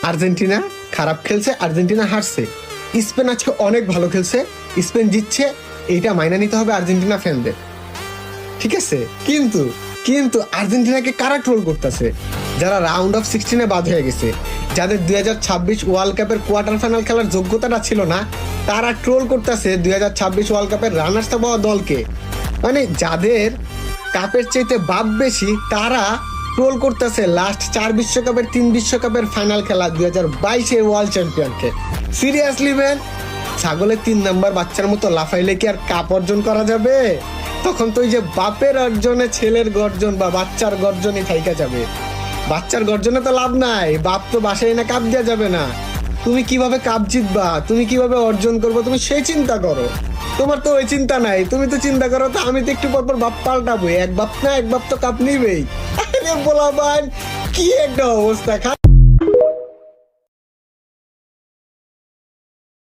Argentina খারাপ খেলছে, Argentina হারছে। স্পেন আজকে অনেক ভালো খেলছে, স্পেন জিতছে, এইটা মাইনা নিতে হবে আর্জেন্টিনা ফ্যানদের, ঠিক আছে? কিন্তু কিন্তু আর্জেন্টিনাকে কারা ট্রোল করতেছে? যারা রাউন্ড অফ 16-এ বাদ হয়ে গেছে, যাদের 2026 ওয়ার্ল্ড কাপের কোয়ার্টার ফাইনাল খেলার যোগ্যতাটা ছিল না, তারা ট্রোল করতেছে 2026 ওয়ার্ল্ড কাপের রানার্স আপ হওয়া দলকে। মানে যাদের কাপের চাইতে বাপ বেশি, তারা ট্রোল করতেছে লাস্ট 4 বিশ্বকাপের 3 বিশ্বকাপের ফাইনাল খেলা 2022-এর ওয়ার্ল্ড চ্যাম্পিয়নকে। সিরিয়াসলি ম্যান, ছাগলের 3 নাম্বার বাচ্চার মতো লাফাইলে কি আর কাপ অর্জন করা যাবে? তখন তো ওই যে বাপের অর্জনে ছেলের গর্জন বা বাচ্চার গর্জনই থাইকা যাবে। বাচ্চার গর্জনে তো লাভ নাই, বাপ তো বাসায় না কাপ দেওয়া যাবে না। তুমি কিভাবে কাপ জিতবা, তুমি কিভাবে অর্জন করবো, তুমি সেই চিন্তা করো। তোমার তো ওই চিন্তা নাই, তুমি তো চিন্তা করো তো আমি তো একটু পর পর বাপ পাল্টাবো, এক বাপ না এক বাপ তো কাপ নিবেই। আরে বলা ভাই, কি একটা অবস্থা!